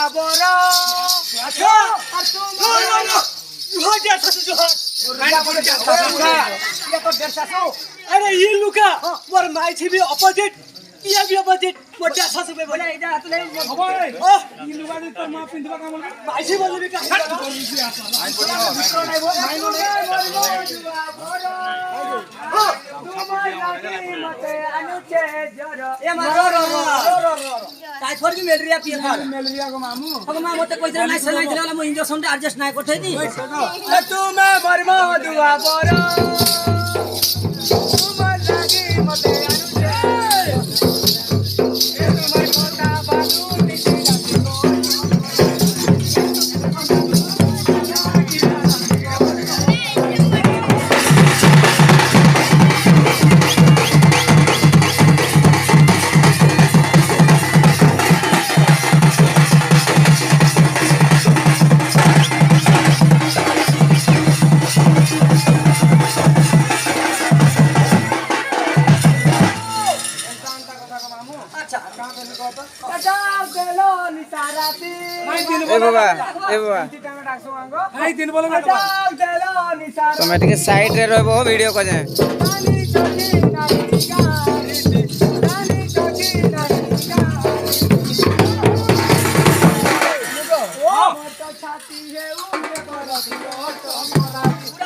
बर अरे ये लुका मोर माई छी भी अपोजिट ये भी अपोजिट मोटा सासु पे बोले इधर हाथ ले हबय ई लुगा दे तो मा पिंधबा काम माई छी बोले भी का टाइफॉइड की मलेरिया पिए मेलरिया को मामू भगवान मते पैसा नाही सलाई दिला म इंजेक्शन एडजस्ट नाही करथै नी तुमे मरमो दुआ बर तुम लागी मते तुम्हें टिके साइड रे रहबो वीडियो को जाए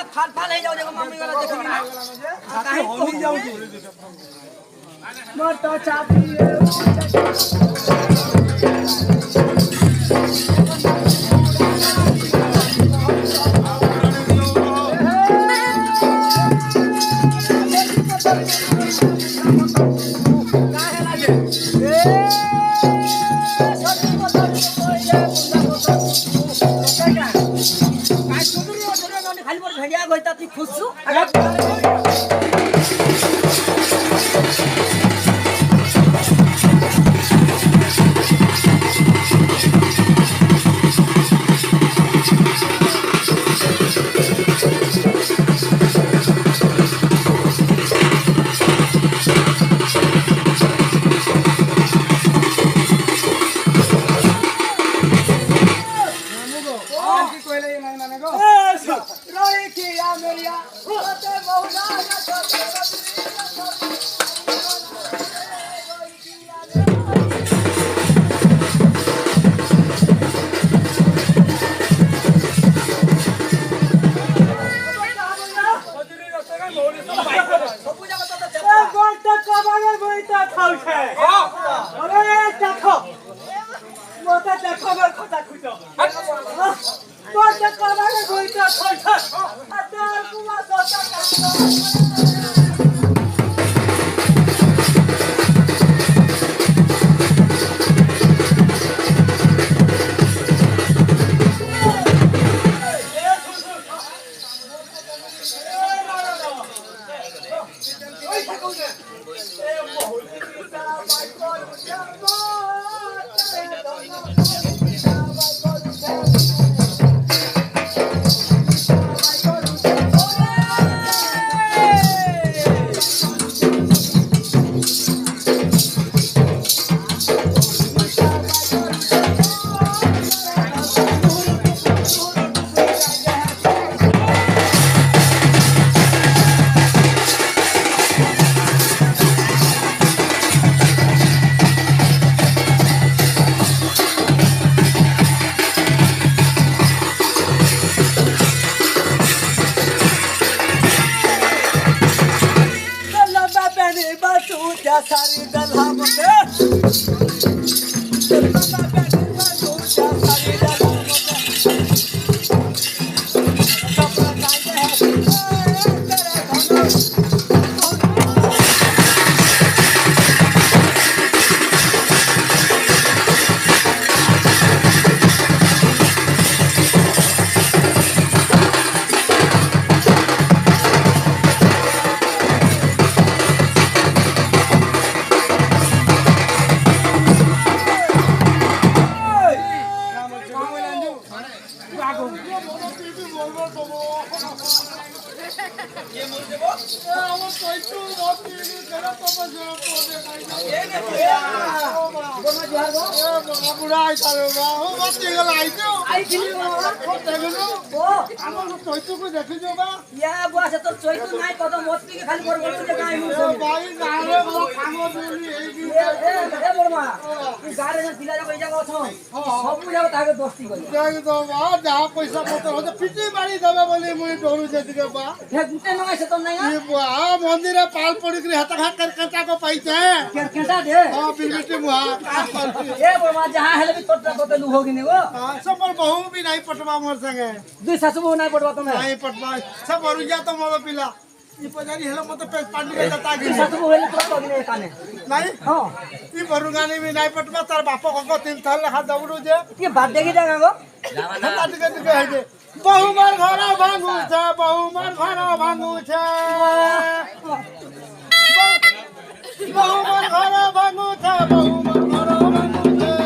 फाल फाल हे जाओ देखो मम्मी वाला देखो काहे होमी जाऊ मोर तो छाती है खाली पर भेड़िया गइता ती खुशु पैसा पत्र पिटी मारी दबा बोली मुझे डरू से मंदिर पाल पड़ी हाथ हाथ करकेटा को पाइते हां बिलबिटी मुहा सब बहु भी नहीं पटवा मोर संगे नहीं पटवा सब अरुजा तो मोर पिला ई पजारी हेलो मत पे पानी के जता गिनी नहीं हां ई बरुगानी भी नहीं पटवा तार बाप को 3 थाल लखा दबड़ू जे ये बात देखी जागा गो है जे बहु मार घर भांगू छे बहु मार घर भांगू छे बहु मार घर भांगू छे बहु मार घर भांगू छे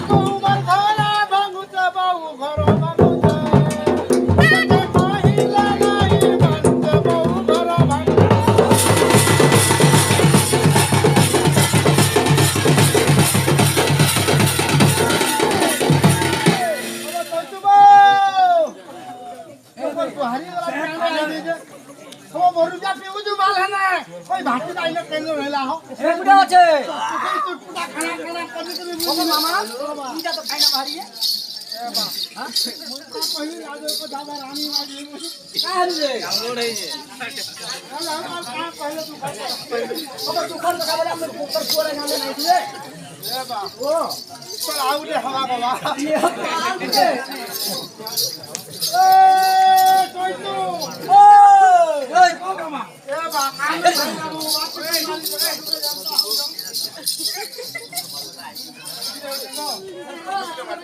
बहु मार घर भांगू छे बहु घर भांगू छे महिला नहीं बनते बहु घर भांगू कोई भाटी दाई ने केनो हेला हो ए बुढ़ा আছে तू पूरा खाना खाना करने के लिए मामा इटा तो खाइना भारी है हां पहले राजा को दादा रानी वाली का हरी रे पहले तू अब तू कर लगा बोले हम ऊपर छोड़े ना नहीं थे ए बा ओ पर आउ रे हवा बाबा ये पाल के ए कोई तू ओ ओए को मामा ए बा काम करना वो वापस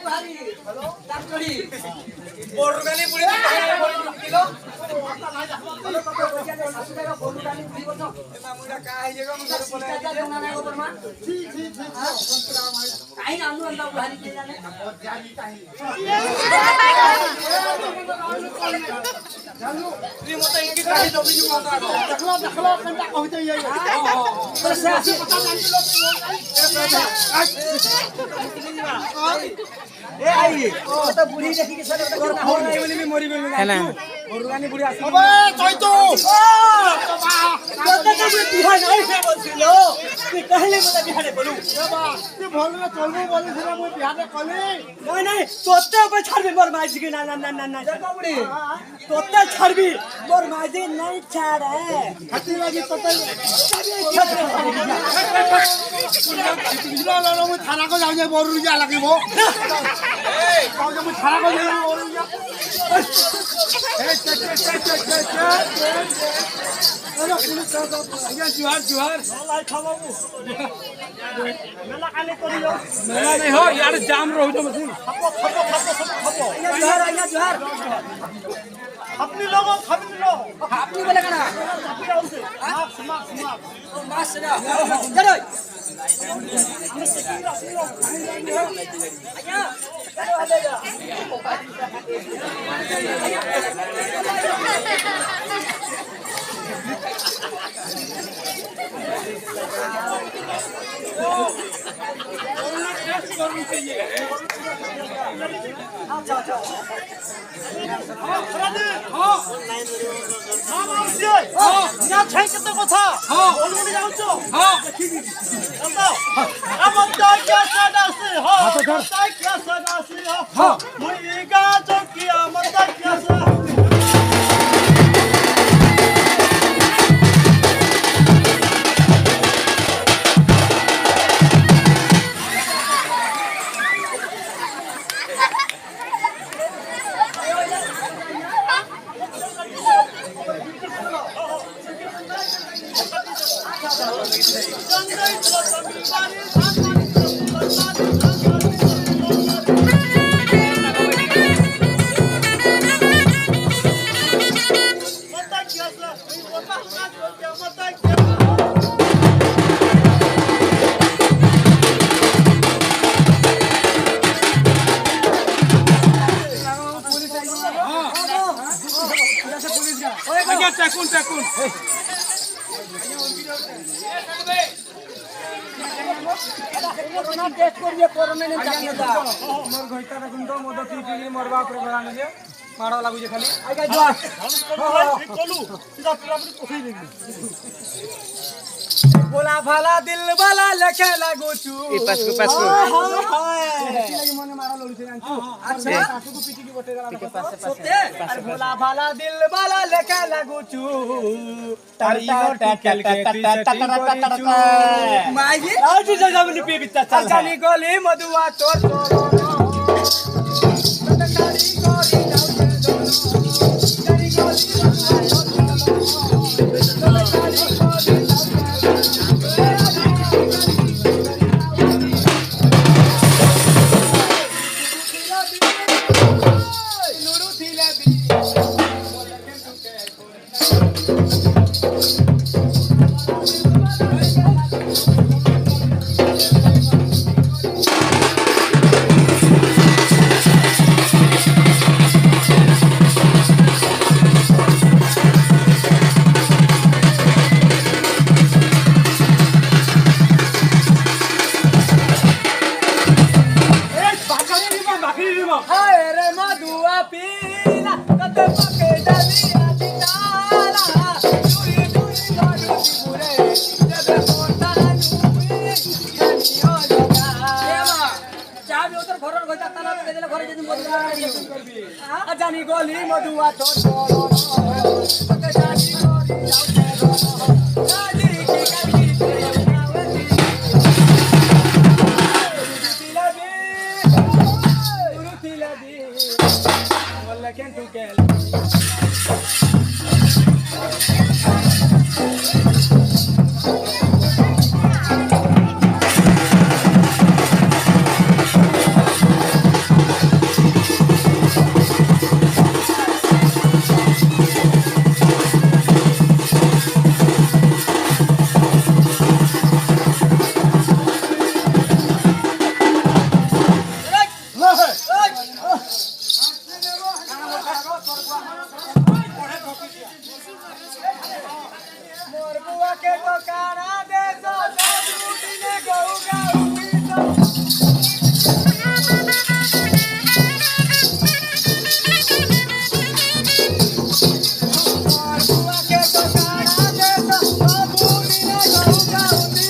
भारी हेलो डॉक्टरी बोरगानी पुरी किलो ए आई तो बुढ़ी देखी के साथ घर ना हो नहीं बोली भी मरी बोली है ना बोरगानी बुढ़ी आसी अबे तोय तो तो बिहार नहीं से बोलছিলো তুই कहले मत बिहार बोलू ए बा तू बोल में चलबो बोली छला মই बिहार कली नहीं नहीं तोते ऊपर छाड़बी मोर माजी के ना ना ना ना ना देखो बुढ़ी तोते छाड़बी मोर माजी नहीं छाड़े खती लगी तो मैं थाना को जाऊँ बोरुजा लगी वो मैं थाना को जाऊँ बोरुजा जुहार जुहार मेला काले करियो मेला नहीं हो यार जाम रहो जो मशीन जोहार आइया जोहार अपनी लोगों अपनी लोग अपनी बोले कना समाप मास ना चलो आइया चलो आ जा अच्छा अच्छा ना छैन कते कथा हां ओलुडी जाउछो हां अब ताई क्या सदासी हां ताई क्या सदासी हां मुई गा चौकिया मत क्या कोरोना टेस्ट करिए कोरोना नहीं जाने दा मोर घइता देखुन तो मद पी पी मरबा पर गलाने जे मारो लागु जे खाली आइगा जा चलू सीधा पूरा पोखरी देंगे बोला भाला दिल वाला लेके लागो चू ई पासको पासको लगी मने मारो लोड़ी से जानचू अच्छा सासू को पीटी की बोटे गला सोते अरे भोला भाला दिल वाला लेके लागो चू तारी टटल के माई जी आज जगह में पे बिता चल जानी गोली मधुआ तोर तोरो तारी गोली तारी गोली हाय रे मधुआ पीला कत पके डलिया दिताला चुरी चुरी गाड़ी पूरे जब मोटा चुरी खनियो लगा देवा चाबी उधर घर गजा ताला पे देले घर जदी मधुआ करबी जानी गोली मधुआ तो तोरो पके जानी गोली जाऊते रो राजी की कभी आवती तिलबी वल्ला कैन तू केल मोर बुआ के टोकाना दे सो झूठी ने गऊ गऊ मोर बुआ के टोकाना दे सो झूठी ने गऊ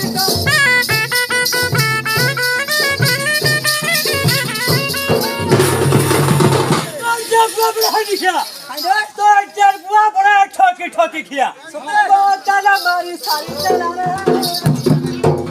ठोकी खिया तो चला मारी सारी चला रे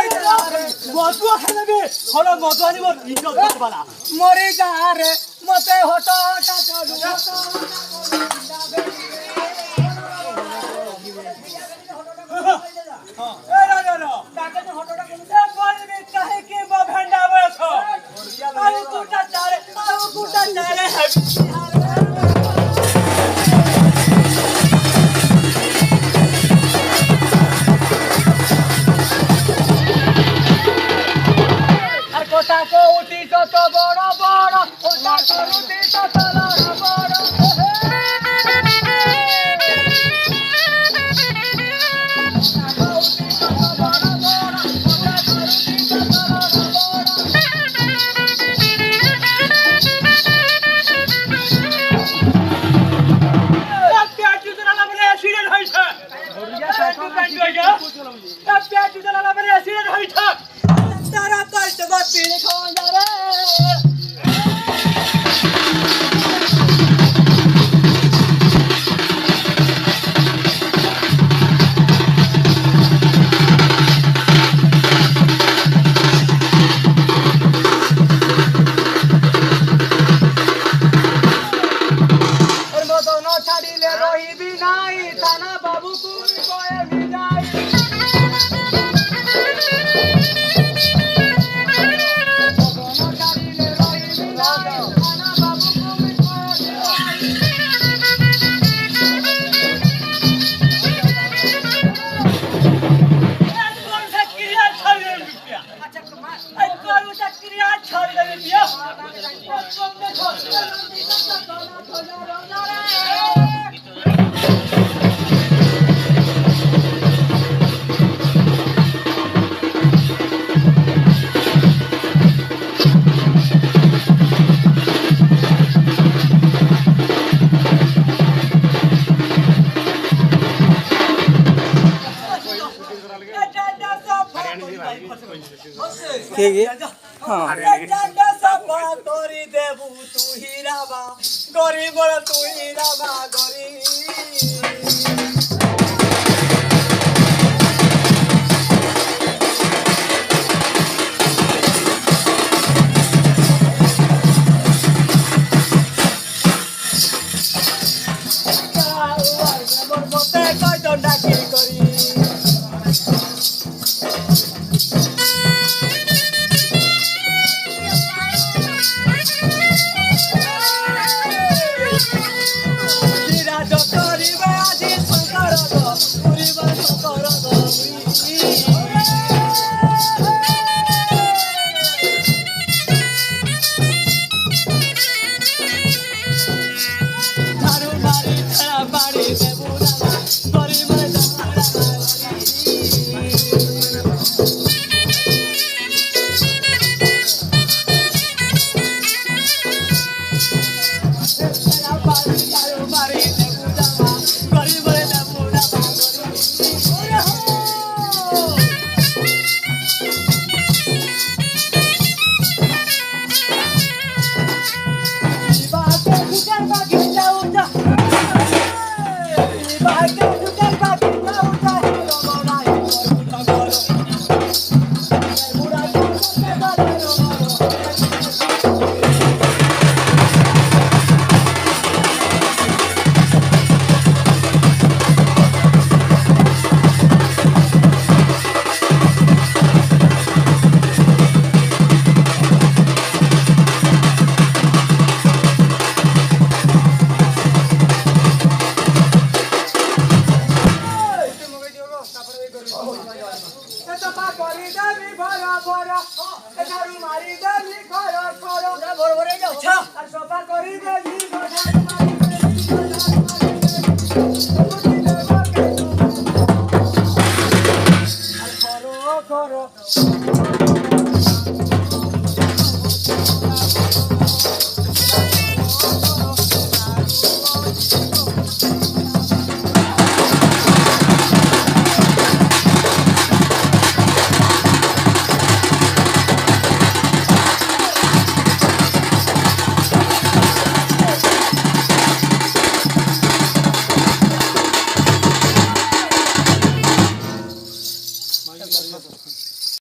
मधुआ खाने में हलो मधुआ नहीं वो इज्जत वाला मोरी जा रे मते हटो हटा चलू ए रा रा रा काके तो हटोटा कोन ए बोल में काहे के बा भंडा आवे छो आउ कुटा चारे আর কোটা কো উঠি কত বড় বড় কোটা কো উঠি কত বড় বড় प्याज जुतला लाबरे एक्सीडेंट होइछे प्याज जुतला लाबरे एक्सीडेंट होइछे तारा कष्ट बत्ती खोंद रे और मतो न छाड़ी ले रोही भी नाही थाना बाबू को कोए भी जाई मतो न छाड़ी ले रोही भी नाही थाना बाबू को कोए भी जाई देखिए हाँ सफा करी देबू तू हीराबा गरीब तू हीराबा गरीब